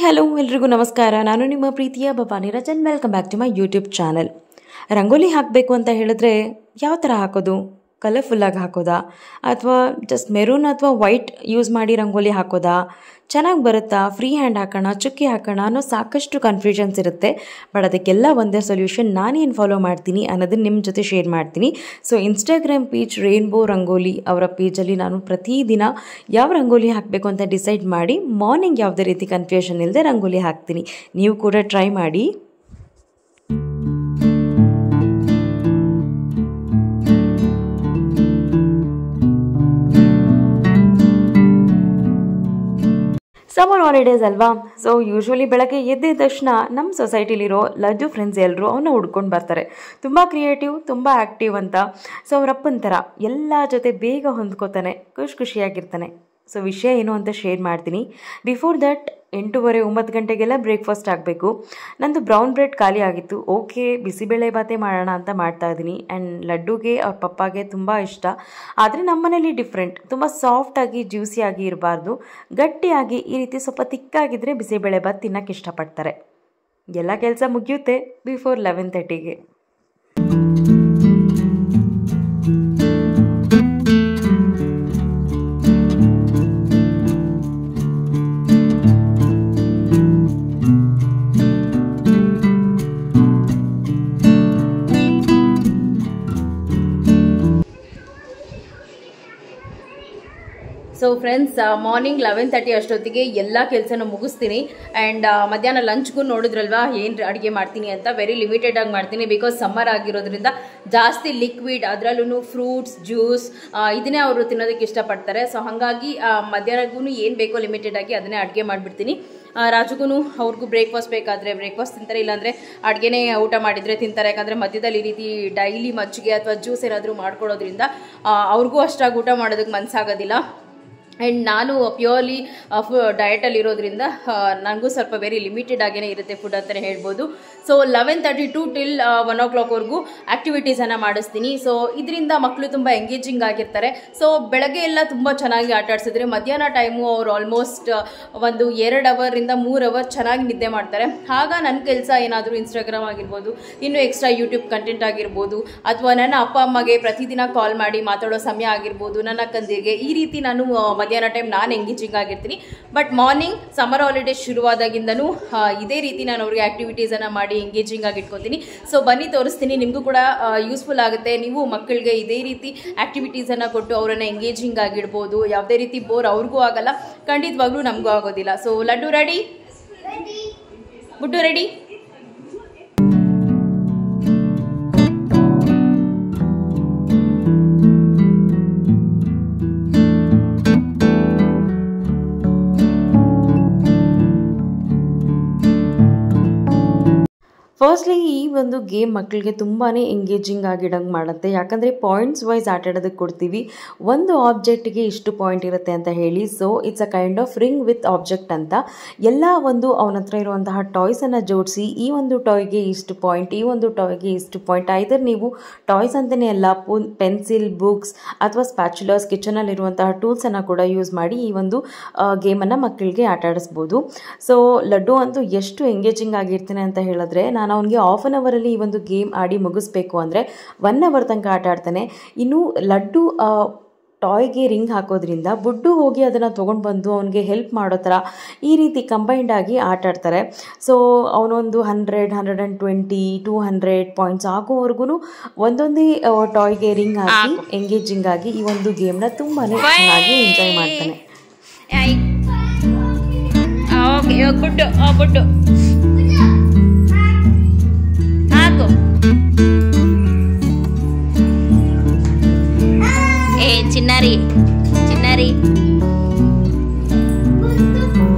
Hello ಎಲ್ರಿಗೂ ನಮಸ್ಕಾರ. ನಾನು ನಿಮ್ಮ ಪ್ರೀತಿಯ Bhavani Rajan. Welcome back to my YouTube channel. Rangoli ಹಾಕಬೇಕು ಅಂತ ಹೇಳಿದ್ರೆ ಯಾವ ಥರ ಹಾಕೋದು? ಕಲರ್ಫುಲ್ಲಾಗಿ ಹಾಕೋದಾ ಅಥವಾ ಜಸ್ಟ್ ಮೆರೂನ್ ಅಥವಾ ವೈಟ್ ಯೂಸ್ ಮಾಡಿ ರಂಗೋಲಿ ಹಾಕೋದಾ? ಚೆನ್ನಾಗಿ ಬರುತ್ತಾ? ಫ್ರೀ ಹ್ಯಾಂಡ್ ಹಾಕೋಣ, ಚುಕ್ಕಿ ಹಾಕೋಣ ಅನ್ನೋ ಸಾಕಷ್ಟು ಕನ್ಫ್ಯೂಷನ್ಸ್ ಇರುತ್ತೆ. ಬಟ್ ಅದಕ್ಕೆಲ್ಲ ಒಂದೇ ಸೊಲ್ಯೂಷನ್ ನಾನೇನು ಫಾಲೋ ಮಾಡ್ತೀನಿ ಅನ್ನೋದನ್ನು ನಿಮ್ಮ ಜೊತೆ ಶೇರ್ ಮಾಡ್ತೀನಿ. So Instagram page rainbow rangoli ಅವರ ಪೇಜಲ್ಲಿ ನಾನು ಪ್ರತಿದಿನ ಯಾವ ರಂಗೋಲಿ ಹಾಕಬೇಕು ಅಂತ ಡಿಸೈಡ್ ಮಾಡಿ ಮಾರ್ನಿಂಗ್ ಯಾವುದೇ ರೀತಿ ಕನ್ಫ್ಯೂಷನ್ ಇಲ್ಲದೆ ರಂಗೋಲಿ ಹಾಕ್ತೀನಿ. ನೀವು ಕೂಡ ಟ್ರೈ ಮಾಡಿ. ಸಮ್ಮರ್ ಹಾಲಿಡೇಸ್ ಅಲ್ವಾ? ಸೊ ಯೂಶ್ವಲಿ ಬೆಳಗ್ಗೆ ಎದ್ದಿದ ತಕ್ಷಣ ನಮ್ಮ ಸೊಸೈಟಿಲಿರೋ ಲಡ್ಡು ಫ್ರೆಂಡ್ಸ್ ಎಲ್ಲರೂ ಅವನ್ನ ಹುಡ್ಕೊಂಡು ಬರ್ತಾರೆ. ತುಂಬ ಕ್ರಿಯೇಟಿವ್, ತುಂಬ ಆ್ಯಕ್ಟಿವ್ ಅಂತ. ಸೊ ಅವರಪ್ಪನ ಥರ ಎಲ್ಲ ಜೊತೆ ಬೇಗ ಹೊಂದ್ಕೋತಾನೆ, ಖುಷಿಯಾಗಿರ್ತಾನೆ. ಸೊ ವಿಷಯ ಏನು ಅಂತ ಶೇರ್ ಮಾಡ್ತೀನಿ. ಬಿಫೋರ್ ದಟ್ 8:30-9 ಗಂಟೆಗೆಲ್ಲ ಬ್ರೇಕ್ಫಾಸ್ಟ್ ಆಗಬೇಕು. ನಂದು ಬ್ರೌನ್ ಬ್ರೆಡ್ ಖಾಲಿ ಆಗಿತ್ತು. ಓಕೆ, ಬಿಸಿಬೇಳೆ ಬಾತೆ ಮಾಡೋಣ ಅಂತ ಮಾಡ್ತಾಯಿದ್ದೀನಿ. ಆ್ಯಂಡ್ ಲಡ್ಡುಗೆ ಅವ್ರ ಪಪ್ಪಾಗೆ ತುಂಬ ಇಷ್ಟ. ಆದರೆ ನಮ್ಮನೇಲಿ ಡಿಫ್ರೆಂಟ್, ತುಂಬ ಸಾಫ್ಟಾಗಿ ಜ್ಯೂಸಿಯಾಗಿ ಇರಬಾರ್ದು, ಗಟ್ಟಿಯಾಗಿ ಈ ರೀತಿ ಸ್ವಲ್ಪ ತಿಕ್ಕಾಗಿದ್ದರೆ ಬಿಸಿಬೇಳೆ ಬಾತ್ ತಿನ್ನೋಕ್ಕೆ ಇಷ್ಟಪಡ್ತಾರೆ. ಎಲ್ಲ ಕೆಲಸ ಮುಗಿಯುತ್ತೆ ಬಿಫೋರ್ 11:30ಗೆ. ಸೊ ಫ್ರೆಂಡ್ಸ್, ಮಾರ್ನಿಂಗ್ 11:30 ಅಷ್ಟೊತ್ತಿಗೆ ಎಲ್ಲ ಕೆಲಸನೂ ಮುಗಿಸ್ತೀನಿ. ಆ್ಯಂಡ್ ಮಧ್ಯಾಹ್ನ ಲಂಚ್ಗೂ ನೋಡಿದ್ರಲ್ವಾ ಏನು ಅಡುಗೆ ಮಾಡ್ತೀನಿ ಅಂತ. ವೆರಿ ಲಿಮಿಟೆಡ್ ಆಗಿ ಮಾಡ್ತೀನಿ, ಬಿಕಾಸ್ ಸಮ್ಮರ್ ಆಗಿರೋದ್ರಿಂದ ಜಾಸ್ತಿ ಲಿಕ್ವಿಡ್, ಅದರಲ್ಲೂ ಫ್ರೂಟ್ಸ್ ಜ್ಯೂಸ್ ಇದನ್ನೇ ಅವರು ತಿನ್ನೋದಕ್ಕೆ ಇಷ್ಟಪಡ್ತಾರೆ. ಸೊ ಹಾಗಾಗಿ ಮಧ್ಯಾಹ್ನಗೂ ಏನು ಬೇಕೋ ಲಿಮಿಟೆಡ್ ಆಗಿ ಅದನ್ನೇ ಅಡುಗೆ ಮಾಡಿಬಿಡ್ತೀನಿ. ರಾಜುಗೂ ಅವ್ರಿಗೂ ಬ್ರೇಕ್ಫಾಸ್ಟ್ ಬೇಕಾದರೆ ಬ್ರೇಕ್ಫಾಸ್ಟ್ ತಿಂತಾರೆ, ಇಲ್ಲಾಂದರೆ ಅಡುಗೆನೇ ಊಟ ಮಾಡಿದರೆ ತಿಂತಾರೆ. ಯಾಕಂದರೆ ಮಧ್ಯದಲ್ಲಿ ಈ ರೀತಿ ಡೈಲಿ ಮಜ್ಜಿಗೆ ಅಥವಾ ಜ್ಯೂಸ್ ಏನಾದರೂ ಮಾಡ್ಕೊಡೋದ್ರಿಂದ ಅವ್ರಿಗೂ ಅಷ್ಟಾಗಿ ಊಟ ಮಾಡೋದಕ್ಕೆ ಮನಸ್ಸಾಗೋದಿಲ್ಲ. ಆ್ಯಂಡ್ ನಾನು ಪ್ಯೂರ್ಲಿ ಡಯಟಲ್ಲಿ ಇರೋದ್ರಿಂದ ನನಗೂ ಸ್ವಲ್ಪ ವೆರಿ ಲಿಮಿಟೆಡ್ ಆಗೇ ಇರುತ್ತೆ ಫುಡ್ ಅಂತಲೇ ಹೇಳ್ಬೋದು. ಸೊ 11:30 ಟು ಟಿಲ್ 1 o'clockವರೆಗೂ ಆ್ಯಕ್ಟಿವಿಟೀಸನ್ನು ಮಾಡಿಸ್ತೀನಿ. ಸೊ ಇದರಿಂದ ಮಕ್ಕಳು ತುಂಬ ಎಂಗೇಜಿಂಗ್ ಆಗಿರ್ತಾರೆ. ಸೊ ಬೆಳಗ್ಗೆ ಎಲ್ಲ ತುಂಬ ಚೆನ್ನಾಗಿ ಆಟ ಆಡಿಸಿದ್ರೆ ಮಧ್ಯಾಹ್ನ ಟೈಮು ಅವ್ರು ಆಲ್ಮೋಸ್ಟ್ ಒಂದು 2 ಅವರಿಂದ 3 ಅವರ್ ಚೆನ್ನಾಗಿ ನಿದ್ದೆ ಮಾಡ್ತಾರೆ. ಆಗ ನನ್ನ ಕೆಲಸ ಏನಾದರೂ ಇನ್ಸ್ಟಾಗ್ರಾಮ್ ಆಗಿರ್ಬೋದು, ಇನ್ನೂ ಎಕ್ಸ್ಟ್ರಾ ಯೂಟ್ಯೂಬ್ ಕಂಟೆಂಟ್ ಆಗಿರ್ಬೋದು, ಅಥವಾ ನನ್ನ ಅಪ್ಪ ಅಮ್ಮಗೆ ಪ್ರತಿದಿನ ಕಾಲ್ ಮಾಡಿ ಮಾತಾಡೋ ಸಮಯ ಆಗಿರ್ಬೋದು, ನನ್ನ ಅಕ್ಕಂದಿರಿಗೆ, ಈ ರೀತಿ ನಾನು ಮಧ್ಯಾಹ್ನ ಟೈಮ್ ನಾನು ಎಂಗೇಜಿಂಗ್ ಆಗಿರ್ತೀನಿ. ಬಟ್ ಮಾರ್ನಿಂಗ್ ಸಮ್ಮರ್ ಹಾಲಿಡೇಸ್ ಶುರುವಾದಾಗಿಂದನೂ ಇದೇ ರೀತಿ ನಾನು ಅವ್ರಿಗೆ ಆ್ಯಕ್ಟಿವಿಟೀಸನ್ನು ಮಾಡಿ ಎಂಗೇಜಿಂಗ್ ಆಗಿ ಇಟ್ಕೊತೀನಿ. ಸೊ ಬನ್ನಿ ತೋರಿಸ್ತೀನಿ, ನಿಮಗೂ ಕೂಡ ಯೂಸ್ಫುಲ್ ಆಗುತ್ತೆ. ನೀವು ಮಕ್ಕಳಿಗೆ ಇದೇ ರೀತಿ ಆ್ಯಕ್ಟಿವಿಟೀಸನ್ನು ಕೊಟ್ಟು ಅವರನ್ನು ಎಂಗೇಜಿಂಗ್ ಆಗಿಡ್ಬೋದು. ಯಾವುದೇ ರೀತಿ ಬೋರ್ ಅವ್ರಿಗೂ ಆಗಲ್ಲ, ಖಂಡಿತವಾಗ್ಲೂ ನಮಗೂ ಆಗೋದಿಲ್ಲ. So Laddu ready, Buddu ready. Firstly ಈ ಒಂದು ಗೇಮ್ ಮಕ್ಕಳಿಗೆ ತುಂಬಾ ಎಂಗೇಜಿಂಗ್ ಆಗಿಡಂಗೆ ಮಾಡುತ್ತೆ. ಯಾಕಂದರೆ ಪಾಯಿಂಟ್ಸ್ ವೈಸ್ ಆಟ ಆಡೋದಕ್ಕೆ ಕೊಡ್ತೀವಿ, ಒಂದು ಆಬ್ಜೆಕ್ಟಿಗೆ ಇಷ್ಟು ಪಾಯಿಂಟ್ ಇರುತ್ತೆ ಅಂತ ಹೇಳಿ. So it's a kind of ring with object ಅಂತ. ಎಲ್ಲ ಒಂದು ಅವನ ಹತ್ರ ಇರುವಂತಹ ಟಾಯ್ಸನ್ನು ಜೋಡಿಸಿ, ಈ ಒಂದು ಟಾಯ್ಗೆ ಇಷ್ಟು ಪಾಯಿಂಟ್, ಈ ಒಂದು ಟಾಯ್ಗೆ ಇಷ್ಟು ಪಾಯಿಂಟ್. ಐದರ್ ನೀವು ಟಾಯ್ಸ್ ಅಂತಲೇ ಅಲ್ಲ, ಪೆನ್ಸಿಲ್, ಬುಕ್ಸ್ ಅಥವಾ ಸ್ಪ್ಯಾಚುಲರ್ಸ್, ಕಿಚನಲ್ಲಿರುವಂತಹ ಟೂಲ್ಸನ್ನು ಕೂಡ ಯೂಸ್ ಮಾಡಿ ಈ ಒಂದು ಗೇಮನ್ನು ಮಕ್ಕಳಿಗೆ ಆಟ ಆಡಿಸ್ಬೋದು. ಸೊ ಲಡ್ಡು ಅಂತೂ ಎಷ್ಟು ಎಂಗೇಜಿಂಗ್ ಆಗಿರ್ತಾನೆ ಅಂತ ಹೇಳಿದ್ರೆ, ನಾನು ಅವನಿಗೆ 1/2 ಅವರಲ್ಲಿ ಈ ಒಂದು ಗೇಮ್ ಆಡಿ ಮುಗಿಸ್ಬೇಕು ಅಂದರೆ 1 ಅವರ್ ತನಕ ಆಟ ಆಡ್ತಾನೆ. ಇನ್ನು ಲಡ್ಡು ಟಾಯ್ಗೆ ರಿಂಗ್ ಹಾಕೋದ್ರಿಂದ ಬುಡ್ಡು ಹೋಗಿ ಅದನ್ನು ತೊಗೊಂಡು ಬಂದು ಅವನಿಗೆ ಹೆಲ್ಪ್ ಮಾಡೋ ಥರ ಈ ರೀತಿ ಕಂಬೈಂಡ್ ಆಗಿ ಆಟ ಆಡ್ತಾರೆ. ಸೊ ಅವನೊಂದು 100, 120, 200 ಪಾಯಿಂಟ್ಸ್ ಆಗೋವರೆಗೂ ಒಂದೊಂದೇ ಟಾಯ್ಗೆ ರಿಂಗ್ ಹಾಕಿ ಎಂಗೇಜಿಂಗ್ ಆಗಿ ಈ ಒಂದು ಗೇಮ್ನ ತುಂಬಾ ಚೆನ್ನಾಗಿ ಎಂಜಾಯ್ ಮಾಡ್ತಾನೆ. ಚಿನ್ನಾರಿ ಚಿನ್ನಾರಿ,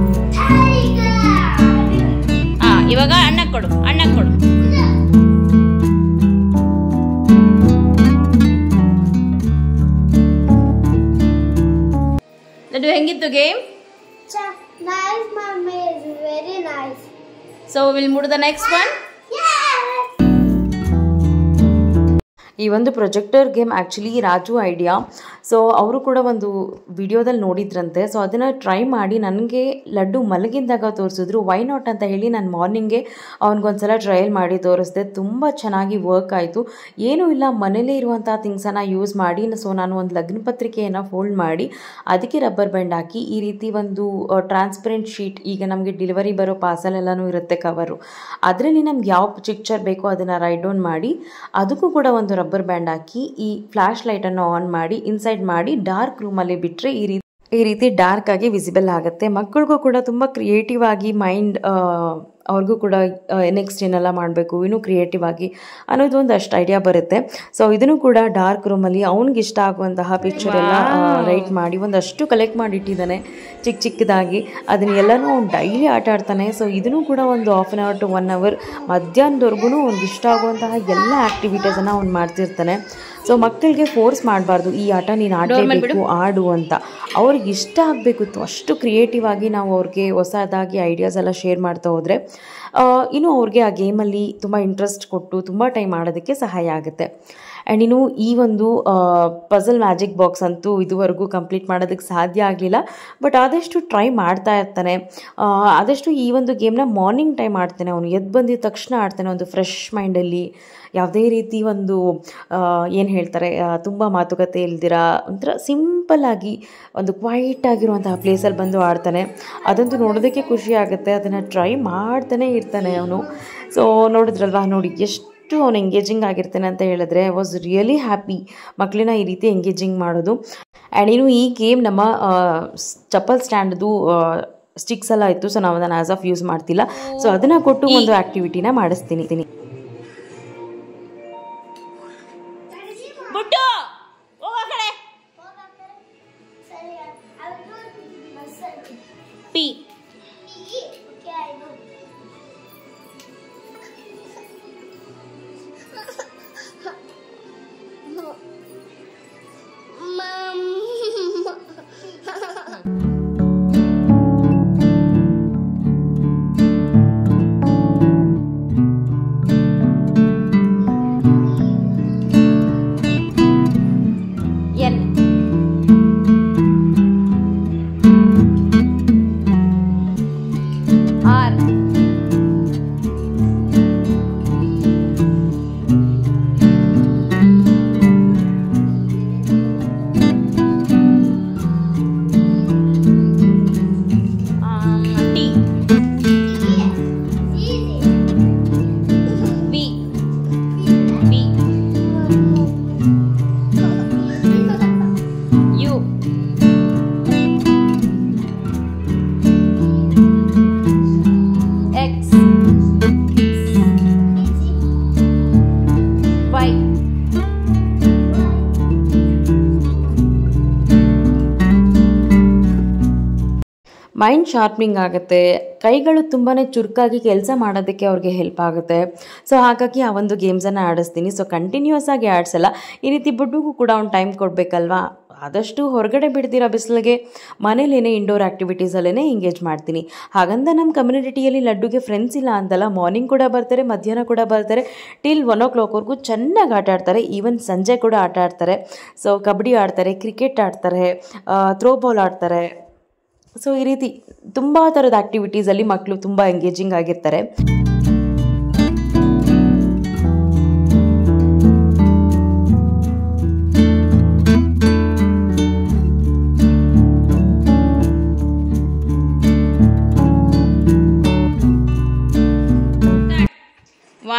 ಇವಾಗ ಅಣ್ಣ ಕೊಡು, ಅಣ್ಣ ಕೊಡು. ಲಡ್ಡು ಹೆಂಗಿತ್ತು game? Nice, mommy. It's very nice. So we'll move to the next one. ಈ ಒಂದು projector game actually Raju idea. So ಅವರು ಕೂಡ ಒಂದು ವಿಡಿಯೋದಲ್ಲಿ ನೋಡಿದ್ರಂತೆ. ಸೊ ಅದನ್ನು ಟ್ರೈ ಮಾಡಿ ನನಗೆ ಲಡ್ಡು ಮಲಗಿದ್ದಾಗ ತೋರಿಸಿದ್ರು. ವೈ ನಾಟ್ ಅಂತ ಹೇಳಿ ನಾನು ಮಾರ್ನಿಂಗೇ ಅವ್ನಿಗೊಂದ್ಸಲ ಟ್ರಯಲ್ ಮಾಡಿ ತೋರಿಸಿದೆ. ತುಂಬ ಚೆನ್ನಾಗಿ ವರ್ಕ್ ಆಯಿತು. ಏನೂ ಇಲ್ಲ, ಮನೇಲೇ ಇರುವಂಥ ಥಿಂಗ್ಸನ್ನು ಯೂಸ್ ಮಾಡಿ. ಸೊ ನಾನು ಒಂದು ಲಗ್ನ ಪತ್ರಿಕೆಯನ್ನು ಫೋಲ್ಡ್ ಮಾಡಿ ಅದಕ್ಕೆ ರಬ್ಬರ್ ಬ್ಯಾಂಡ್ ಹಾಕಿ ಈ ರೀತಿ ಒಂದು ಟ್ರಾನ್ಸ್ಪರೆಂಟ್ ಶೀಟ್, ಈಗ ನಮಗೆ ಡೆಲಿವರಿ ಬರೋ ಪಾರ್ಸಲೆಲ್ಲನೂ ಇರುತ್ತೆ ಕವರು, ಅದರಲ್ಲಿ ನಮ್ಗೆ ಯಾವ ಪಿಕ್ಚರ್ ಬೇಕೋ ಅದನ್ನು ರೈಟ್ ಡೌನ್ ಮಾಡಿ ಅದಕ್ಕೂ ಕೂಡ ಒಂದು ರಬ್ಬರ್ ಬ್ಯಾಂಡ್ ಹಾಕಿ ಈ ಫ್ಲ್ಯಾಶ್ ಲೈಟನ್ನು ಆನ್ ಮಾಡಿ ಇನ್ಸೈಡ್ ಮಾಡಿ ಡಾರ್ಕ್ ರೂಮಲ್ಲಿ ಬಿಟ್ಟರೆ ಈ ರೀತಿ ಡಾರ್ಕ್ ಆಗಿ ವಿಸಿಬಲ್ ಆಗುತ್ತೆ. ಮಕ್ಕಳಿಗೂ ಕೂಡ ತುಂಬ ಕ್ರಿಯೇಟಿವ್ ಆಗಿ ಮೈಂಡ್, ಅವ್ರಿಗೂ ಕೂಡ ನೆಕ್ಸ್ಟ್ ಏನೆಲ್ಲ ಮಾಡಬೇಕು ಇನ್ನೂ ಕ್ರಿಯೇಟಿವ್ ಆಗಿ ಅನ್ನೋದು ಒಂದಷ್ಟು ಐಡಿಯಾ ಬರುತ್ತೆ. ಸೊ ಇದನ್ನು ಕೂಡ ಡಾರ್ಕ್ ರೂಮಲ್ಲಿ ಅವ್ನಿಗೆ ಇಷ್ಟ ಆಗುವಂತಹ ಪಿಕ್ಚರ್ ಎಲ್ಲ ರೈಟ್ ಮಾಡಿ ಒಂದಷ್ಟು ಕಲೆಕ್ಟ್ ಮಾಡಿಟ್ಟಿದ್ದಾನೆ ಚಿಕ್ಕದಾಗಿ. ಅದನ್ನೆಲ್ಲನೂ ಅವ್ನು ಡೈಲಿ ಆಟ ಆಡ್ತಾನೆ. ಸೊ ಇದನ್ನು ಕೂಡ ಒಂದು 1/2 hour to 1 hour ಮಧ್ಯಾಹ್ನದವರೆಗೂ ಅವ್ನಿಗೆ ಇಷ್ಟ ಆಗುವಂತಹ ಎಲ್ಲ ಆ್ಯಕ್ಟಿವಿಟೀಸನ್ನು ಅವ್ನು ಮಾಡ್ತಿರ್ತಾನೆ. ಸೊ ಮಕ್ಕಳಿಗೆ ಫೋರ್ಸ್ ಮಾಡಬಾರ್ದು, ಈ ಆಟ ನೀನು ಆಡಲೇಬೇಕು ಆಡು ಅಂತ. ಅವ್ರಿಗೆ ಇಷ್ಟ ಆಗಬೇಕು, ಅಷ್ಟು ಕ್ರಿಯೇಟಿವ್ ಆಗಿ ನಾವು ಅವ್ರಿಗೆ ಹೊಸದಾಗಿ ಐಡಿಯಾಸ್ ಎಲ್ಲ ಶೇರ್ ಮಾಡ್ತಾ ಹೋದರೆ ಇನ್ನು ಅವ್ರಿಗೆ ಆ ಗೇಮಲ್ಲಿ ತುಂಬ ಇಂಟ್ರೆಸ್ಟ್ ಕೊಟ್ಟು ತುಂಬ ಟೈಮ್ ಆಡೋದಕ್ಕೆ ಸಹಾಯ ಆಗುತ್ತೆ. ಆ್ಯಂಡ್ ಇನ್ನು ಈ ಒಂದು ಪಝಲ್ ಮ್ಯಾಜಿಕ್ ಬಾಕ್ಸ್ ಅಂತೂ ಇದುವರೆಗೂ ಕಂಪ್ಲೀಟ್ ಮಾಡೋದಕ್ಕೆ ಸಾಧ್ಯ ಆಗಲಿಲ್ಲ. ಬಟ್ ಆದಷ್ಟು ಟ್ರೈ ಮಾಡ್ತಾ ಇರ್ತಾನೆ. ಆದಷ್ಟು ಈ ಒಂದು ಗೇಮ್ನ ಮಾರ್ನಿಂಗ್ ಟೈಮ್ ಆಡ್ತಾನೆ. ಅವನು ಎದ್ದು ಬಂದಿದ ತಕ್ಷಣ ಆಡ್ತಾನೆ, ಒಂದು ಫ್ರೆಶ್ ಮೈಂಡಲ್ಲಿ, ಯಾವುದೇ ರೀತಿ ಒಂದು ಏನು ಹೇಳ್ತಾರೆ ತುಂಬ ಮಾತುಕತೆ ಇಲ್ದಿರ ಒಂಥರ ಸಿಂಪಲ್ಲಾಗಿ ಒಂದು ಕ್ವೈಟ್ ಆಗಿರುವಂತಹ ಪ್ಲೇಸಲ್ಲಿ ಬಂದು ಆಡ್ತಾನೆ. ಅದಂತೂ ನೋಡೋದಕ್ಕೆ ಖುಷಿ ಆಗುತ್ತೆ. ಅದನ್ನು ಟ್ರೈ ಮಾಡ್ತಾನೆ ಇರ್ತಾನೆ ಅವನು. ಸೊ ನೋಡಿದ್ರಲ್ವಾ, ನೋಡಿ ಎಷ್ಟು ಅವನು ಎಂಗೇಜಿಂಗ್ ಆಗಿರ್ತಾನೆ ಅಂತ ಹೇಳಿದ್ರೆ ಐ ವಾಸ್ ರಿಯಲಿ ಹ್ಯಾಪಿ ಮಕ್ಕಳನ್ನ ಈ ರೀತಿ ಎಂಗೇಜಿಂಗ್ ಮಾಡೋದು. ಆ್ಯಂಡ್ ಇನ್ನು ಈ ಗೇಮ್ ನಮ್ಮ ಚಪ್ಪಲ್ ಸ್ಟ್ಯಾಂಡ್ದು ಸ್ಟಿಕ್ಸ್ ಎಲ್ಲ ಇತ್ತು. ಸೊ ನಾವು ಅದನ್ನು ಆಸ್ ಆಫ್ ಯೂಸ್ ಮಾಡ್ತಿಲ್ಲ. ಸೊ ಅದನ್ನು ಕೊಟ್ಟು ಒಂದು ಆ್ಯಕ್ಟಿವಿಟಿನ ಮಾಡಿಸ್ತೀನಿ. ಮೈಂಡ್ ಶಾರ್ಪ್ನಿಂಗ್ ಆಗುತ್ತೆ, ಕೈಗಳು ತುಂಬಾ ಚುರುಕಾಗಿ ಕೆಲಸ ಮಾಡೋದಕ್ಕೆ ಅವ್ರಿಗೆ ಹೆಲ್ಪ್ ಆಗುತ್ತೆ. ಸೊ ಹಾಗಾಗಿ ಆ ಒಂದು ಗೇಮ್ಸನ್ನು ಆಡಿಸ್ತೀನಿ. ಸೊ ಕಂಟಿನ್ಯೂಸ್ ಆಗಿ ಆಡಿಸಲ್ಲ, ಈ ರೀತಿ ಬುಡ್ಡಿಗೂ ಕೂಡ ಒಂದು ಟೈಮ್ ಕೊಡಬೇಕಲ್ವಾ. ಆದಷ್ಟು ಹೊರಗಡೆ ಬಿಡ್ತೀರಾ ಬಿಸಿಲಿಗೆ, ಮನೇಲೇನೆ ಇಂಡೋರ್ ಆ್ಯಕ್ಟಿವಿಟೀಸಲ್ಲೇ ಎಂಗೇಜ್ ಮಾಡ್ತೀನಿ. ಹಾಗಂತ ನಮ್ಮ ಕಮ್ಯುನಿಟಿಯಲ್ಲಿ ಲಡ್ಡುಗೆ ಫ್ರೆಂಡ್ಸ್ ಇಲ್ಲ ಅಂತಲ್ಲ, ಮಾರ್ನಿಂಗ್ ಕೂಡ ಬರ್ತಾರೆ, ಮಧ್ಯಾಹ್ನ ಕೂಡ ಬರ್ತಾರೆ, ಟಿಲ್ 1 o'clockವರೆಗೂ ಚೆನ್ನಾಗಿ ಆಟ ಆಡ್ತಾರೆ. ಈವನ್ ಸಂಜೆ ಕೂಡ ಆಟ ಆಡ್ತಾರೆ. ಸೊ ಕಬಡ್ಡಿ ಆಡ್ತಾರೆ, ಕ್ರಿಕೆಟ್ ಆಡ್ತಾರೆ, ಥ್ರೋ ಬಾಲ್ ಆಡ್ತಾರೆ. ಸೊ ಈ ರೀತಿ ತುಂಬ ಥರದ ಆ್ಯಕ್ಟಿವಿಟೀಸಲ್ಲಿ ಮಕ್ಕಳು ತುಂಬ ಎಂಗೇಜಿಂಗ್ ಆಗಿರ್ತಾರೆ.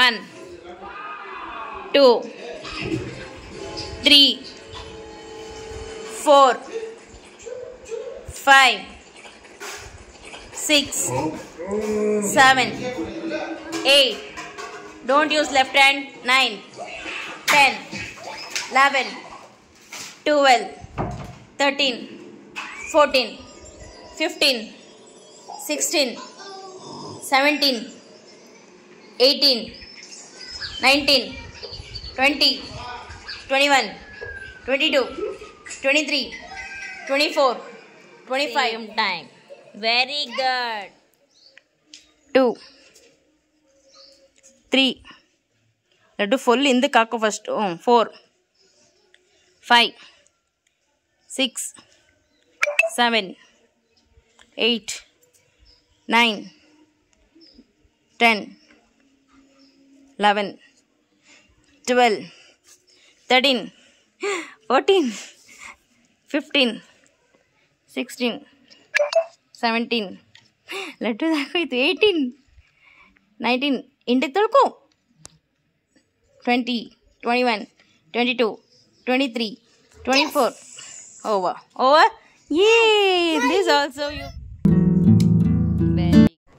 One, 2, 3, 4, 5, 6, 7, 8. Don't use left hand. 9, 10, 11, 12, 13, 14, 15, 16, 17, 18, 19, 20, 21, 22, 23, 24, 25. Time. Very good. 2, 3, laddu full ಹಿಂದಕ್ಕೆ ಹಾಕೋ ಫಸ್ಟು. 4 5 6 7 8 9 10 11 12 13 14 15 16 17 ಲಡ್ಡು ಹಾಕೋಯ್ತು 18 19 ಇಂಟಿಗೆ ತೊಳ್ಕೊ 20 21 22 23 24 over this also you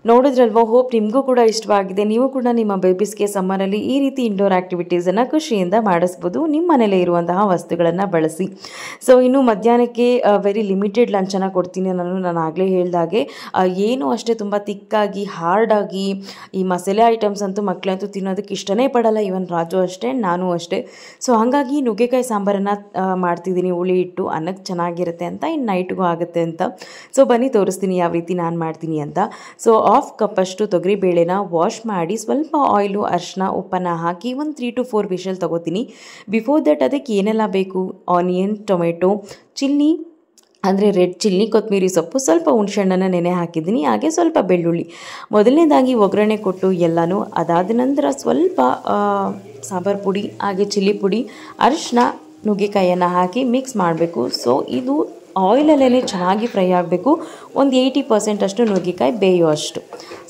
ನೋಡಿದ್ರಲ್ವ, ಹೋಪ್ ನಿಮಗೂ ಕೂಡ ಇಷ್ಟವಾಗಿದೆ. ನೀವು ಕೂಡ ನಿಮ್ಮ ಬೇಬೀಸ್ಗೆ ಸಮ್ಮರಲ್ಲಿ ಈ ರೀತಿ ಇಂಡೋರ್ ಆ್ಯಕ್ಟಿವಿಟೀಸನ್ನು ಖುಷಿಯಿಂದ ಮಾಡಿಸ್ಬೋದು ನಿಮ್ಮ ಮನೇಲೇ ಇರುವಂತಹ ವಸ್ತುಗಳನ್ನು ಬಳಸಿ. ಸೊ ಇನ್ನು ಮಧ್ಯಾಹ್ನಕ್ಕೆ ವೆರಿ ಲಿಮಿಟೆಡ್ ಲಂಚನ್ನು ಕೊಡ್ತೀನಿ. ನಾನು ಆಗಲೇ ಹೇಳ್ದಾಗೆ ಏನು ಅಷ್ಟೇ ತುಂಬ ತಿಕ್ಕಾಗಿ ಹಾರ್ಡಾಗಿ ಈ ಮಸಾಲೆ ಐಟಮ್ಸ್ ಅಂತೂ ಮಕ್ಕಳಂತೂ ತಿನ್ನೋದಕ್ಕೆ ಇಷ್ಟನೇ ಪಡಲ್ಲ. ಈವನ್ ರಾಜು ಅಷ್ಟೇ, ನಾನು ಅಷ್ಟೇ. ಸೊ ಹಾಗಾಗಿ ನುಗ್ಗೆಕಾಯಿ ಸಾಂಬಾರನ್ನು ಮಾಡ್ತಿದ್ದೀನಿ, ಹುಳಿ ಇಟ್ಟು ಅನ್ನಕ್ಕೆ ಚೆನ್ನಾಗಿರುತ್ತೆ ಅಂತ, ಇನ್ನು ನೈಟ್ಗೂ ಆಗುತ್ತೆ ಅಂತ. ಸೊ ಬನ್ನಿ ತೋರಿಸ್ತೀನಿ ಯಾವ ರೀತಿ ನಾನು ಮಾಡ್ತೀನಿ ಅಂತ. ಸೊ 1/2 ಕಪ್ಪಷ್ಟು ತೊಗರಿಬೇಳೆನ ವಾಶ್ ಮಾಡಿ ಸ್ವಲ್ಪ ಆಯಿಲು, ಅರಿಶಿನ, ಉಪ್ಪನ್ನು ಹಾಕಿ ಒಂದು 3 to 4 ವಿಷಲ್ ತೊಗೋತೀನಿ. ಬಿಫೋರ್ ದಟ್ ಅದಕ್ಕೆ ಏನೆಲ್ಲ ಬೇಕು, ಆನಿಯನ್, ಟೊಮೆಟೊ, ಚಿಲ್ಲಿ ಅಂದರೆ ರೆಡ್ ಚಿಲ್ಲಿ, ಕೊತ್ತಂಬರಿ ಸೊಪ್ಪು, ಸ್ವಲ್ಪ ಹುಣಸೆಹಣ್ಣನ್ನು ನೆನೆ ಹಾಕಿದ್ದೀನಿ, ಹಾಗೆ ಸ್ವಲ್ಪ ಬೆಳ್ಳುಳ್ಳಿ. ಮೊದಲನೇದಾಗಿ ಒಗ್ಗರಣೆ ಕೊಟ್ಟು ಎಲ್ಲನೂ ಅದಾದ ನಂತರ ಸ್ವಲ್ಪ ಸಾಂಬಾರು ಪುಡಿ, ಹಾಗೆ ಚಿಲ್ಲಿ ಪುಡಿ, ಅರಿಶಿನ, ನುಗ್ಗೆಕಾಯಿಯನ್ನು ಹಾಕಿ ಮಿಕ್ಸ್ ಮಾಡಬೇಕು. ಸೊ ಇದು ಆಯಿಲಲ್ಲೇ ಚೆನ್ನಾಗಿ ಫ್ರೈ ಆಗಬೇಕು. ಒಂದು 80% ಅಷ್ಟು ನುಗ್ಗೆಕಾಯಿ ಬೇಯುವಷ್ಟು.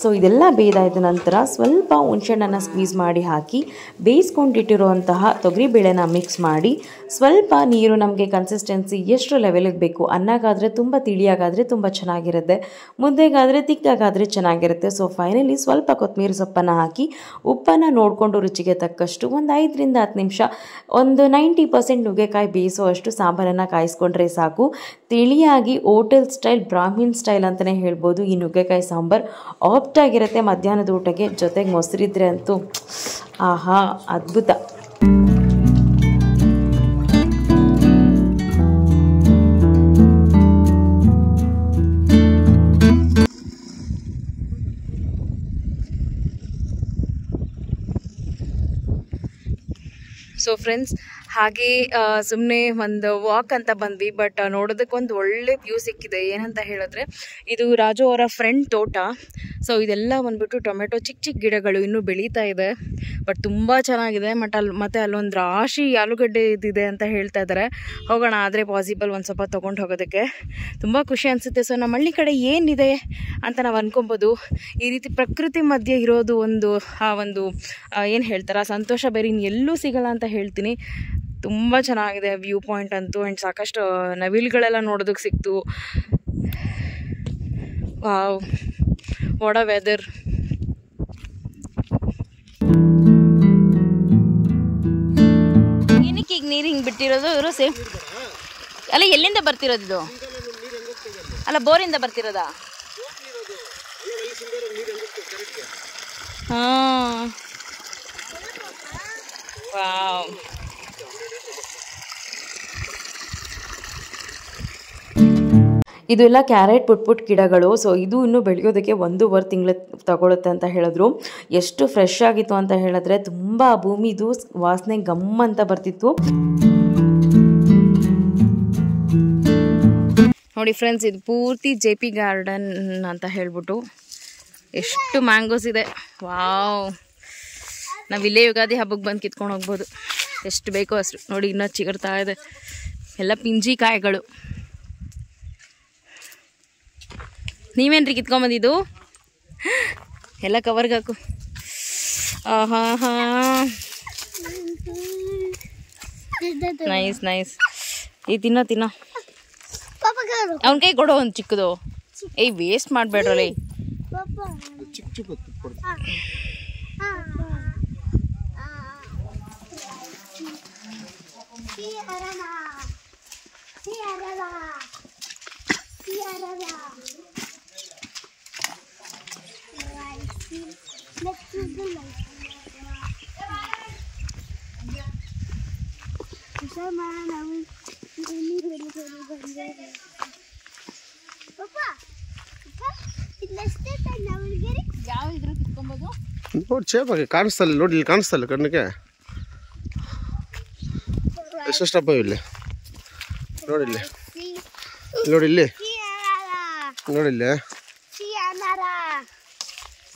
ಸೊ ಇದೆಲ್ಲ ಬೇಯ್ದಾದ ನಂತರ ಸ್ವಲ್ಪ ಹುಣಸೆಹಣ್ಣನ್ನು ಸ್ಕ್ವೀಸ್ ಮಾಡಿ ಹಾಕಿ ಬೇಯಿಸ್ಕೊಂಡಿಟ್ಟಿರುವಂತಹ ತೊಗರಿಬೇಳೆನ ಮಿಕ್ಸ್ ಮಾಡಿ ಸ್ವಲ್ಪ ನೀರು, ನಮಗೆ ಕನ್ಸಿಸ್ಟೆನ್ಸಿ ಎಷ್ಟು ಲೆವೆಲಿಗೆ ಬೇಕು. ಅನ್ನಗಾದರೆ ತುಂಬ ತಿಳಿಯಾಗಾದರೆ ತುಂಬ ಚೆನ್ನಾಗಿರುತ್ತೆ, ಮುದ್ದೆಗಾದರೆ ತಿಕ್ಕಾಗಾದರೆ ಚೆನ್ನಾಗಿರುತ್ತೆ. ಸೊ ಫೈನಲಿ ಸ್ವಲ್ಪ ಕೊತ್ತಂಬರಿ ಸೊಪ್ಪನ್ನು ಹಾಕಿ ಉಪ್ಪನ್ನು ನೋಡಿಕೊಂಡು ರುಚಿಗೆ ತಕ್ಕಷ್ಟು ಒಂದು 5 ರಿಂದ 10 ನಿಮಿಷ ಒಂದು 90% ನುಗ್ಗೆಕಾಯಿ ಬೇಯಿಸೋಷ್ಟು ಸಾಂಬಾರನ್ನು ಕಾಯಿಸ್ಕೊಂಡ್ರೆ ಸಾಕು. ತಿಳಿಯಾಗಿ ಹೋಟೆಲ್ ಸ್ಟೈಲ್, ಬ್ರಾಹ್ಮಿನ್ ಸ್ಟೈಲ್ ಅಂತಲೇ ಹೇಳ್ಬೋದು ಈ ನುಗ್ಗೆಕಾಯಿ ಸಾಂಬಾರು. ಆಪ್ಟಾಗಿರುತ್ತೆ ಮಧ್ಯಾಹ್ನದ ಊಟಕ್ಕೆ. ಜೊತೆಗೆ ಮೊಸರಿದ್ರೆ ಅಂತೂ ಆಹಾ ಅದ್ಭುತ. ಸೊ ಫ್ರೆಂಡ್ಸ್, ಹಾಗೆ ಸುಮ್ಮನೆ ಒಂದು ವಾಕ್ ಅಂತ ಬಂದ್ವಿ. ಬಟ್ ನೋಡೋದಕ್ಕೆ ಒಂದು ಒಳ್ಳೆ ವ್ಯೂ ಸಿಕ್ಕಿದೆ. ಏನಂತ ಹೇಳಿದ್ರೆ ಇದು ರಾಜು ಅವರ ಫ್ರೆಂಡ್ ತೋಟ. ಸೊ ಇದೆಲ್ಲ ಬಂದ್ಬಿಟ್ಟು ಟೊಮೆಟೊ ಚಿಕ್ಕ ಚಿಕ್ಕ ಗಿಡಗಳು ಇನ್ನೂ ಬೆಳೀತಾ ಇದೆ. ಬಟ್ ತುಂಬ ಚೆನ್ನಾಗಿದೆ. ಮತ್ತು ಅಲ್ಲೊಂದು ರಾಶಿ ಆಲೂಗಡ್ಡೆ ಇದಿದೆ ಅಂತ ಹೇಳ್ತಾ ಇದ್ದಾರೆ. ಹೋಗೋಣ, ಆದರೆ ಪಾಸಿಬಲ್ ಒಂದು ಸ್ವಲ್ಪ ತೊಗೊಂಡು ಹೋಗೋದಕ್ಕೆ. ತುಂಬ ಖುಷಿ ಅನಿಸುತ್ತೆ. ಸೊ ನಮ್ಮ ಹಳ್ಳಿ ಕಡೆ ಏನಿದೆ ಅಂತ ನಾವು ಅನ್ಕೊಬೋದು. ಈ ರೀತಿ ಪ್ರಕೃತಿ ಮಧ್ಯೆ ಇರೋದು ಒಂದು ಏನು ಹೇಳ್ತಾರೆ ಸಂತೋಷ ಬೇರೆ ಎಲ್ಲೂ ಸಿಗಲ್ಲ ಅಂತ ಹೇಳ್ತೀನಿ. ತುಂಬ ಚೆನ್ನಾಗಿದೆ ವ್ಯೂ ಪಾಯಿಂಟ್ ಅಂತೂ. ಆ್ಯಂಡ್ ಸಾಕಷ್ಟು ನವಿಲುಗಳೆಲ್ಲ ನೋಡೋದಕ್ಕೆ ಸಿಕ್ತು. Wow, what a weather. ಏನಕ್ಕೆ ಈಗ ನೀರು ಹಿಂಗೆ ಬಿಟ್ಟಿರೋದು ಇವರು? ಸೇಮ್ ಅಲ್ಲ, ಎಲ್ಲಿಂದ ಬರ್ತಿರೋದು ಇದು? ಅಲ್ಲ, ಬೋರಿಂದ ಬರ್ತಿರೋದಾ? ಹಾಂ, ವಾವ್. ಇದೆಲ್ಲ ಕ್ಯಾರೆಟ್ ಪುಟ್ ಗಿಡಗಳು. ಸೊ ಇದು ಇನ್ನೂ ಬೆಳೆಯೋದಕ್ಕೆ 1.5 ತಿಂಗಳು ತಗೊಳುತ್ತೆ ಅಂತ ಹೇಳಿದ್ರು. ಎಷ್ಟು ಫ್ರೆಶ್ ಆಗಿತ್ತು ಅಂತ ಹೇಳಿದ್ರೆ ತುಂಬ ಭೂಮಿದು ವಾಸನೆ ಗಮ್ ಅಂತ ಬರ್ತಿತ್ತು. ನೋಡಿ ಫ್ರೆಂಡ್ಸ್, ಇದು ಪೂರ್ತಿ JP ಗಾರ್ಡನ್ ಅಂತ ಹೇಳ್ಬಿಟ್ಟು ಎಷ್ಟು ಮ್ಯಾಂಗೋಸ್ ಇದೆ. ವಾವ್, ನಾವು ಇಲ್ಲೇ ಯುಗಾದಿ ಹಬ್ಬಕ್ಕೆ ಬಂದು ಕಿತ್ಕೊಂಡು ಹೋಗ್ಬೋದು. ಎಷ್ಟು ಬೇಕೋ ಅಷ್ಟು. ನೋಡಿ ಇನ್ನೂ ಚಿಗುರ್ತಾ ಇದೆ. ಎಲ್ಲ ಪಿಂಜಿ ಕಾಯಿಗಳು. ನೀವೇನ್ರಿ ಕಿತ್ಕೊಂಬಂದಿದ್ದು? ಎಲ್ಲ ಕವರ್ಗೆ ಹಾಕು. ಹಾ ಹಾ, ನೈಸ್ ನೈಸ್. ಈ ತಿನ್ನೋ ಅವನ ಕೈ ಕೊಡೋ ಒಂದು ಚಿಕ್ಕದು. ಏಯ್, ವೇಸ್ಟ್ ಮಾಡಬೇಡ್ರಲ್ಲ. ನೋಡಿ ಚೇಪಾಗಿ ಕಾಣಿಸ್ತಲ್ಲ. ನೋಡಿ ಇಲ್ಲಿ ಕಾಣಿಸ್ತಲ್ಲ ಕಣ್ಣಿಗೆ. ಎಷ್ಟೆಷ್ಟಪ್ಪ ಇಲ್ಲಿ ನೋಡಿಲ್ಲಿ ನೋಡಿಲ್ಲಿ ನೋಡಿಲ್ಲಿ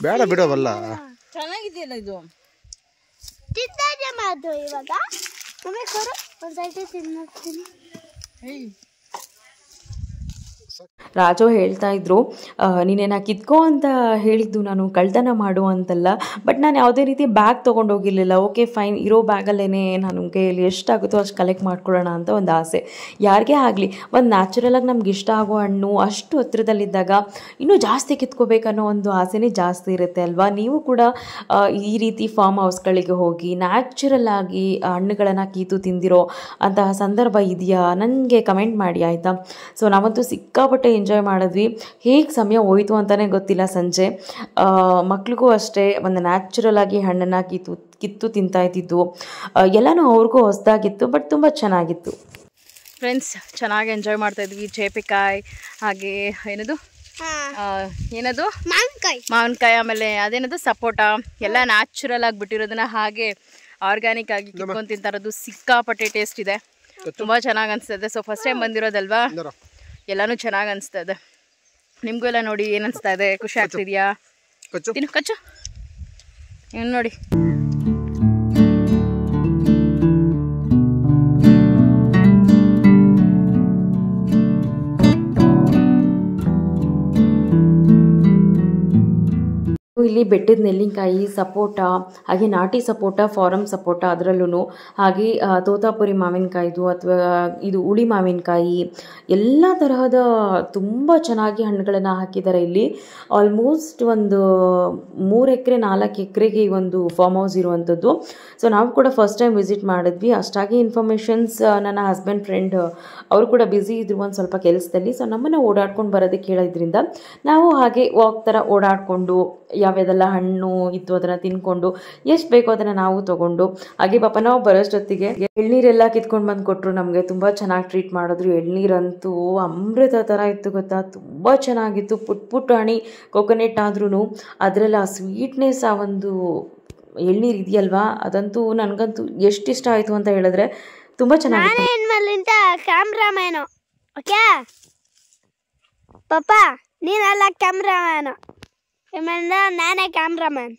ಬೇಡ ಬಿಡೋವಲ್ಲ ಚೆನ್ನಾಗಿದೆಯಲ್ಲ ಇದು ಇವಾಗ ಒಂದ್ಸೈತಿ ತಿನ್ನಿಸ್ತೀನಿ. ರಾಜು ಹೇಳ್ತಾ ಇದ್ರು ನೀನೇನ ಕಿತ್ಕೋ ಅಂತ ಹೇಳಿದ್ದು ನಾನು ಕಳ್ತನ ಮಾಡು ಅಂತಲ್ಲ, ಬಟ್ ನಾನು ಯಾವುದೇ ರೀತಿ ಬ್ಯಾಗ್ ತೊಗೊಂಡೋಗಿರಲಿಲ್ಲ. ಓಕೆ ಫೈನ್, ಇರೋ ಬ್ಯಾಗಲ್ಲೇ ನಾನು ಕೈಯಲ್ಲಿ ಎಷ್ಟಾಗುತ್ತೋ ಅಷ್ಟು ಕಲೆಕ್ಟ್ ಮಾಡ್ಕೊಳ್ಳೋಣ ಅಂತ ಒಂದು ಆಸೆ. ಯಾರಿಗೇ ಆಗಲಿ ಒಂದು ನ್ಯಾಚುರಲಾಗಿ ನಮ್ಗೆ ಇಷ್ಟ ಆಗೋ ಹಣ್ಣು ಅಷ್ಟು ಹತ್ರದಲ್ಲಿದ್ದಾಗ ಇನ್ನೂ ಜಾಸ್ತಿ ಕಿತ್ಕೋಬೇಕನ್ನೋ ಒಂದು ಆಸೆನೇ ಜಾಸ್ತಿ ಇರುತ್ತೆ ಅಲ್ವಾ. ನೀವು ಕೂಡ ಈ ರೀತಿ ಫಾರ್ಮ್ ಹೌಸ್ಗಳಿಗೆ ಹೋಗಿ ನ್ಯಾಚುರಲ್ ಆಗಿ ಹಣ್ಣುಗಳನ್ನು ಕೀತು ತಿಂದಿರೋ ಅಂತಹ ಸಂದರ್ಭ ಇದೆಯಾ ನನಗೆ ಕಮೆಂಟ್ ಮಾಡಿ ಆಯಿತಾ. ಸೊ ನಾವಂತೂ ಸಿಕ್ಕಾಪಟ್ಟೆ ಎಂಜಾಯ್ ಮಾಡಿದ್ವಿ. ಹೇಗೆ ಸಮಯ ಹೋಯಿತು ಅಂತಲೇ ಗೊತ್ತಿಲ್ಲ. ಸಂಜೆ ಮಕ್ಳಿಗೂ ಅಷ್ಟೇ ಒಂದು ನ್ಯಾಚುರಲ್ ಆಗಿ ಹಣ್ಣನ್ನು ಕಿತ್ತು ತಿಂತಾ ಇದ್ದಿದ್ದು ಎಲ್ಲನೂ ಅವ್ರಿಗೂ ಹೊಸದಾಗಿತ್ತು, ಬಟ್ ತುಂಬ ಚೆನ್ನಾಗಿತ್ತು. ಫ್ರೆಂಡ್ಸ್ ಚೆನ್ನಾಗಿ ಎಂಜಾಯ್ ಮಾಡ್ತಾ ಇದ್ವಿ. ಚೇಪಿಕಾಯಿ ಹಾಗೆ ಏನದು ಮಾವಿನಕಾಯಿ, ಆಮೇಲೆ ಅದೇನದು ಸಪೋಟ ಎಲ್ಲ ನ್ಯಾಚುರಲ್ ಆಗಿ ಬಿಟ್ಟಿರೋದನ್ನ ಹಾಗೆ ಆರ್ಗ್ಯಾನಿಕ್ ಆಗಿ ಕಿತ್ಕೊಂಡು ತಿಂತಾ ಇರೋದು ಸಿಕ್ಕಾಪಟ್ಟೆ ಟೇಸ್ಟ್ ಇದೆ. ತುಂಬ ಚೆನ್ನಾಗಿ ಅನಿಸ್ತದೆ. ಸೊ ಫಸ್ಟ್ ಟೈಮ್ ಬಂದಿರೋದಲ್ವಾ, ಎಲ್ಲನೂ ಚೆನ್ನಾಗಿ ಅನಿಸ್ತದೆ. ನಿಮಗೂ ಎಲ್ಲ ನೋಡಿ ಏನು ಅನಿಸ್ತಾ ಇದೆ? ಖುಷಿ ಆಗ್ತಿದೆಯಾ? ತಿನ್ನು ಕಚ್ಚು ಇನ್ನು ನೋಡಿ. ಇಲ್ಲಿ ಬೆಟ್ಟದ ನೆಲ್ಲಿಕಾಯಿ, ಸಪೋಟ, ಹಾಗೆ ನಾಟಿ ಸಪೋಟ, ಫಾರಮ್ ಸಪೋಟ, ಅದರಲ್ಲೂ ಹಾಗೆ ತೋತಾಪುರಿ ಮಾವಿನಕಾಯಿದು ಅಥವಾ ಇದು ಹುಳಿ ಮಾವಿನಕಾಯಿ, ಎಲ್ಲ ತರಹದ ತುಂಬ ಚೆನ್ನಾಗಿ ಹಣ್ಣುಗಳನ್ನು ಹಾಕಿದ್ದಾರೆ ಇಲ್ಲಿ. ಆಲ್ಮೋಸ್ಟ್ ಒಂದು 3 ಎಕರೆ 4 ಎಕರೆಗೆ ಈ ಒಂದು ಫಾರ್ಮ್ ಹೌಸ್ ಇರುವಂಥದ್ದು. ಸೊ ನಾವು ಕೂಡ ಫಸ್ಟ್ ಟೈಮ್ ವಿಸಿಟ್ ಮಾಡಿದ್ವಿ. ಅಷ್ಟಾಗಿ ಇನ್ಫಾರ್ಮೇಷನ್ಸ್ ನನ್ನ ಹಸ್ಬೆಂಡ್ ಫ್ರೆಂಡ್ ಅವರು ಕೂಡ ಬ್ಯುಸಿ ಇದ್ರು ಒಂದು ಸ್ವಲ್ಪ ಕೆಲಸದಲ್ಲಿ. ಸೊ ನಮ್ಮನ್ನು ಓಡಾಡ್ಕೊಂಡು ಬರೋದಕ್ಕೆ ಹೇಳಿದ್ರಿಂದ ನಾವು ಹಾಗೆ ವಾಕ್ ಥರ ಓಡಾಡಿಕೊಂಡು ಯಾವ್ಯಾವುದೆಲ್ಲ ಹಣ್ಣು ಇತ್ತು ಅದನ್ನು ತಿನ್ಕೊಂಡು ಎಷ್ಟು ಬೇಕೋ ಅದನ್ನು ನಾವು ತೊಗೊಂಡು ಹಾಗೆ ಪಾಪ ನಾವು ಬರೋಷ್ಟೊತ್ತಿಗೆ ಎಳ್ನೀರೆಲ್ಲ ಕಿತ್ಕೊಂಡು ಬಂದು ಕೊಟ್ಟರು. ನಮಗೆ ತುಂಬ ಚೆನ್ನಾಗಿ ಟ್ರೀಟ್ ಮಾಡಿದ್ರು. ಎಳ್ನೀರಂತೂ ಅಮೃತ ಥರ ಇತ್ತು ಗೊತ್ತಾ, ತುಂಬ ಚೆನ್ನಾಗಿತ್ತು. ಪುಟ್ಟ ಹಣಿ ಕೊಕೊನೆಟ್ ಆದ್ರೂ ಅದರಲ್ಲಿ ಆ ಸ್ವೀಟ್ನೆಸ್, ಆ ಒಂದು ಎಳ್ನೀರು ಇದೆಯಲ್ವಾ, ಅದಂತೂ ನನಗಂತೂ ಎಷ್ಟು ಇಷ್ಟ ಆಯಿತು ಅಂತ ಹೇಳಿದ್ರೆ ತುಂಬ ಚೆನ್ನಾಗಿತ್ತು. ಕ್ಯಾಮ್ರಾಮ್ಯಾನು ಓಕೆ ಪಾಪ ನೀನಲ್ಲ ಕ್ಯಾಮ್ರಾಮ್ಯಾನು, ನಾನೇ ಕ್ಯಾಮ್ರಾಮ್ಯಾನ್.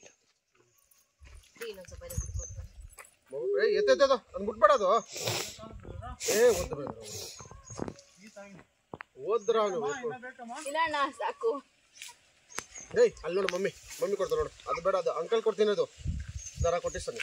ಸಾಕು ಅಲ್ಲಿ ನೋಡು ಮಮ್ಮಿ ಕೊಡ್ತಾರೆ ನೋಡು. ಅದು ಬೇಡ, ಅದು ಅಂಕಲ್ ಕೊಡ್ತೀನಿ. ಅದು ದರ ಕೊಟ್ಟಿಸ್ತಾನೆ.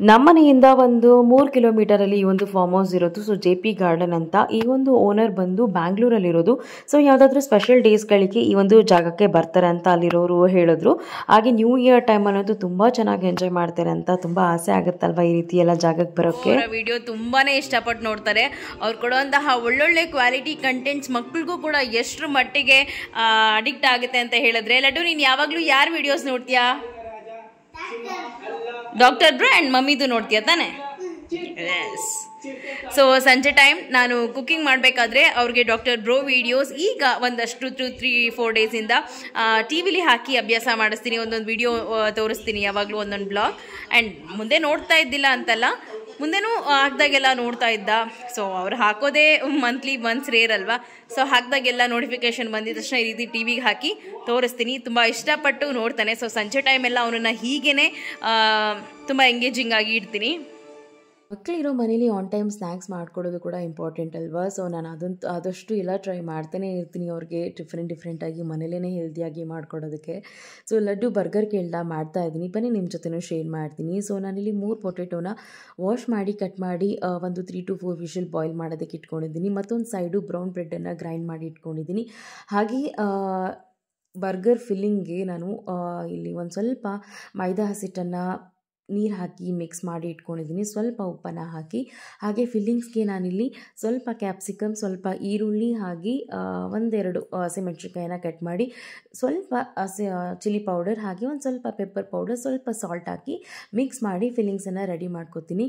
ನಮ್ಮನೆಯಿಂದ ಒಂದು 3 ಕಿಲೋಮೀಟರಲ್ಲಿ ಈ ಒಂದು ಫಾರ್ಮ್ ಹೌಸ್ ಇರೋದು. ಸೊ JP ಗಾರ್ಡನ್ ಅಂತ. ಈ ಒಂದು ಓನರ್ ಬಂದು ಬ್ಯಾಂಗ್ಳೂರಲ್ಲಿರೋದು. ಸೊ ಯಾವುದಾದ್ರೂ ಸ್ಪೆಷಲ್ ಡೇಸ್ಗಳಿಗೆ ಈ ಒಂದು ಜಾಗಕ್ಕೆ ಬರ್ತಾರೆ ಅಂತ ಅಲ್ಲಿರೋರು ಹೇಳಿದ್ರು. ಹಾಗೆ ನ್ಯೂ ಇಯರ್ ಟೈಮಲ್ಲಂತೂ ತುಂಬ ಚೆನ್ನಾಗಿ ಎಂಜಾಯ್ ಮಾಡ್ತಾರೆ ಅಂತ. ತುಂಬ ಆಸೆ ಆಗುತ್ತಲ್ವ ಈ ರೀತಿ ಎಲ್ಲ ಜಾಗಕ್ಕೆ ಬರೋಕ್ಕೆ. ವಿಡಿಯೋ ತುಂಬಾ ಇಷ್ಟಪಟ್ಟು ನೋಡ್ತಾರೆ. ಅವ್ರು ಕೊಡುವಂತಹ ಒಳ್ಳೊಳ್ಳೆ ಕ್ವಾಲಿಟಿ ಕಂಟೆಂಟ್ಸ್ ಮಕ್ಕಳಿಗೂ ಕೂಡ ಎಷ್ಟರ ಮಟ್ಟಿಗೆ ಅಡಿಕ್ಟ್ ಆಗುತ್ತೆ ಅಂತ ಹೇಳಿದ್ರೆ. ಲಡ್ಡು, ನೀನು ಯಾವಾಗಲೂ ಯಾರ ವಿಡಿಯೋಸ್ ನೋಡ್ತೀಯಾ? ಡಾಕ್ಟರ್ ಬ್ರೋ ಆ್ಯಂಡ್ ಮಮ್ಮಿದು ನೋಡ್ತೀಯ ತಾನೆ? ಎಸ್. ಸೊ ಸಂಜೆ ಟೈಮ್ ನಾನು ಕುಕ್ಕಿಂಗ್ ಮಾಡಬೇಕಾದ್ರೆ ಅವ್ರಿಗೆ ಡಾಕ್ಟರ್ ಬ್ರೋ ವಿಡಿಯೋಸ್ ಈಗ ಒಂದಷ್ಟು 3-4 ಡೇಸಿಂದ ಟಿ ವಿಲಿ ಹಾಕಿ ಅಭ್ಯಾಸ ಮಾಡಿಸ್ತೀನಿ. ಒಂದೊಂದು ವಿಡಿಯೋ ತೋರಿಸ್ತೀನಿ, ಯಾವಾಗಲೂ ಒಂದೊಂದು ಬ್ಲಾಗ್. ಆ್ಯಂಡ್ ಮುಂದೆ ನೋಡ್ತಾ ಇದ್ದಿಲ್ಲ ಅಂತಲ್ಲ, ಮುಂದೆನೂ ಹಾಕಿದಾಗೆಲ್ಲ ನೋಡ್ತಾ ಇದ್ದ. ಸೊ ಅವ್ರು ಹಾಕೋದೇ ಮಂತ್ಲಿ ಒನ್ಸ್ ರೇರ್ ಅಲ್ವಾ. ಸೊ ಹಾಕಿದಾಗೆಲ್ಲ ನೋಟಿಫಿಕೇಶನ್ ಬಂದಿದ ತಕ್ಷಣ ಈ ರೀತಿ ಟಿ ವಿಗೆ ಹಾಕಿ ತೋರಿಸ್ತೀನಿ. ತುಂಬ ಇಷ್ಟಪಟ್ಟು ನೋಡ್ತಾನೆ. ಸೊ ಸಂಜೆ ಟೈಮೆಲ್ಲ ಅವನನ್ನು ಹೀಗೇ ತುಂಬ ಎಂಗೇಜಿಂಗ್ ಆಗಿ ಇಡ್ತೀನಿ. ಮಕ್ಕಳಿರೋ ಮನೇಲಿ ಆನ್ ಟೈಮ್ ಸ್ನ್ಯಾಕ್ಸ್ ಮಾಡ್ಕೊಡೋದು ಕೂಡ ಇಂಪಾರ್ಟೆಂಟ್ ಅಲ್ವಾ. ಸೊ ನಾನು ಅದಂತೂ ಆದಷ್ಟು ಎಲ್ಲ ಟ್ರೈ ಮಾಡ್ತಾನೆ ಇರ್ತೀನಿ ಅವ್ರಿಗೆ ಡಿಫ್ರೆಂಟಾಗಿ ಮನೇಲೇ ಹೆಲ್ದಿಯಾಗಿ ಮಾಡ್ಕೊಡೋದಕ್ಕೆ. ಸೊ ಲಡ್ಡು ಬರ್ಗರ್ ಮಾಡ್ತಾ ಇದ್ದೀನಿ, ಬನ್ನಿ ನಿಮ್ಮ ಜೊತೆನೂ ಶೇರ್ ಮಾಡ್ತೀನಿ. ಸೊ ನಾನಿಲ್ಲಿ 3 ಪೊಟೆಟೋನ ವಾಶ್ ಮಾಡಿ ಕಟ್ ಮಾಡಿ ಒಂದು 3 to 4 ವಿಷಲ್ ಬಾಯ್ಲ್ ಮಾಡೋದಕ್ಕೆ ಇಟ್ಕೊಂಡಿದ್ದೀನಿ. ಮತ್ತೊಂದು ಸೈಡು ಬ್ರೌನ್ ಬ್ರೆಡ್ಡನ್ನು ಗ್ರೈಂಡ್ ಮಾಡಿ ಇಟ್ಕೊಂಡಿದ್ದೀನಿ. ಹಾಗೆ ಬರ್ಗರ್ ಫಿಲ್ಲಿಂಗ್ಗೆ ನಾನು ಇಲ್ಲಿ ಒಂದು ಸ್ವಲ್ಪ ಮೈದಾ ಹಸಿಟ್ಟನ್ನು ನೀರು ಹಾಕಿ ಮಿಕ್ಸ್ ಮಾಡಿ ಇಟ್ಕೊಂಡಿದ್ದೀನಿ. ಸ್ವಲ್ಪ ಉಪ್ಪನ್ನು ಹಾಕಿ, ಹಾಗೆ ಫಿಲ್ಲಿಂಗ್ಸ್ಗೆ ನಾನಿಲ್ಲಿ ಸ್ವಲ್ಪ ಕ್ಯಾಪ್ಸಿಕಮ್, ಸ್ವಲ್ಪ ಈರುಳ್ಳಿ, ಹಾಗೆ 1-2 ಹಸಿಮೆಣಸಿನ್ಕಾಯಿನ ಕಟ್ ಮಾಡಿ, ಸ್ವಲ್ಪ ಚಿಲ್ಲಿ ಪೌಡರ್, ಹಾಗೆ ಒಂದು ಸ್ವಲ್ಪ ಪೆಪ್ಪರ್ ಪೌಡರ್, ಸ್ವಲ್ಪ ಸಾಲ್ಟ್ ಹಾಕಿ ಮಿಕ್ಸ್ ಮಾಡಿ ಫಿಲ್ಲಿಂಗ್ಸನ್ನು ರೆಡಿ ಮಾಡ್ಕೊತೀನಿ.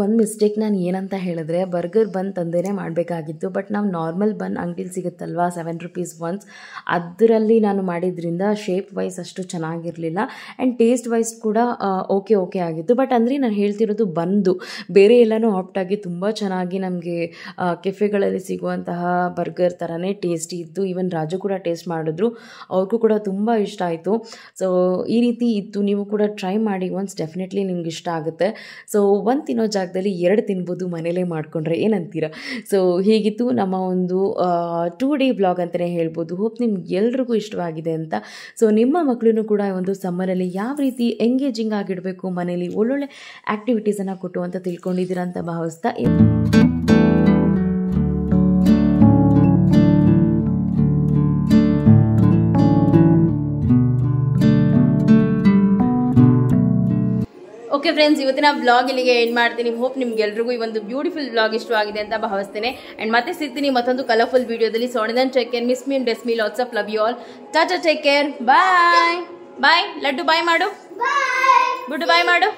ಒಂದು ಮಿಸ್ಟೇಕ್ ನಾನು ಏನಂತ ಹೇಳಿದ್ರೆ ಬರ್ಗರ್ ಬನ್ ತಂದೇನೆ ಮಾಡಬೇಕಾಗಿತ್ತು. ಬಟ್ ನಾವು ನಾರ್ಮಲ್ ಬನ್ ಅಂಗಡಿಲಿ ಸಿಗುತ್ತಲ್ವಾ ₹7 ಒನ್ಸ್, ಅದರಲ್ಲಿ ನಾನು ಮಾಡಿದ್ರಿಂದ ಶೇಪ್ ವೈಸ್ ಅಷ್ಟು ಚೆನ್ನಾಗಿರಲಿಲ್ಲ ಆ್ಯಂಡ್ ಟೇಸ್ಟ್ ವೈಸ್ ಕೂಡ ಓಕೆ ಆಗಿತ್ತು. ಬಟ್ ಅಂದರೆ ನಾನು ಹೇಳ್ತಿರೋದು ಬಂದು ಬೇರೆ ಎಲ್ಲನೂ ಆಪ್ಟಾಗಿ ತುಂಬ ಚೆನ್ನಾಗಿ ನಮಗೆ ಕೆಫೆಗಳಲ್ಲಿ ಸಿಗುವಂತಹ ಬರ್ಗರ್ ಥರನೇ ಟೇಸ್ಟಿ ಇತ್ತು. ಈವನ್ ರಾಜು ಕೂಡ ಟೇಸ್ಟ್ ಮಾಡಿದ್ರು, ಅವ್ರಿಗೂ ಕೂಡ ತುಂಬ ಇಷ್ಟ ಆಯಿತು. ಸೊ ಈ ರೀತಿ ಇತ್ತು, ನೀವು ಕೂಡ ಟ್ರೈ ಮಾಡಿ ಒನ್ಸ್, ಡೆಫಿನೆಟ್ಲಿ ನಿಮ್ಗೆ ಇಷ್ಟ ಆಗುತ್ತೆ. ಸೊ ಒಂದು ತಿನ್ನೋ ಜಾಗದಲ್ಲಿ 2 ತಿನ್ಬೋದು ಮನೇಲೇ ಮಾಡಿಕೊಂಡ್ರೆ, ಏನಂತೀರ? ಸೊ ಹೀಗಿತ್ತು ನಮ್ಮ ಒಂದು 2 ಡೇ ಬ್ಲಾಗ್ ಅಂತಲೇ ಹೇಳ್ಬೋದು. ಹೋಪ್ ನಿಮ್ಗೆ ಎಲ್ರಿಗೂ ಇಷ್ಟವಾಗಿದೆ ಅಂತ. ಸೊ ನಿಮ್ಮ ಮಕ್ಕಳನ್ನು ಕೂಡ ಒಂದು ಸಮ್ಮರಲ್ಲಿ ಯಾವ ರೀತಿ ಎಂಗೇಜಿಂಗ್ ಆಗಿಡಬೇಕು, ಮನೇಲಿ ಒಳ್ಳೊಳ್ಳೆ ಆ್ಯಕ್ಟಿವಿಟೀಸನ್ನು ಕೊಟ್ಟು ಅಂತ ತಿಳ್ಕೊಂಡಿದ್ದೀರಾ ಅಂತ ಭಾವಿಸ್ತಾ ಓಕೆ ಫ್ರೆಂಡ್ಸ್, ಇವತ್ತಿನ ವ್ಲಾಗ್ ಇಲ್ಲಿಗೆ ಎಂಡ್ ಮಾಡ್ತೀನಿ. ಹೋಪ್ ನಿಮ್ಗೆ ಎಲ್ರಿಗೂ ಈ ಒಂದು ಬ್ಯೂಟಿಫುಲ್ ವ್ಲಾಗ್ ಇಷ್ಟವಾಗಿದೆ ಅಂತ ಭಾವಿಸ್ತೇನೆ. ಆ್ಯಂಡ್ ಮತ್ತೆ ಸಿಗ್ತೀನಿ ಮತ್ತೊಂದು ಕಲರ್ಫುಲ್ ವಿಡಿಯೋದಲ್ಲಿ. So then take care, miss me and ಡೆಸ್ me, lots of love you all. Tata, take care, bye bye. Laddu bye ಮಾಡು, ಗುಡ್ ಬಾಯ್ ಮಾಡು.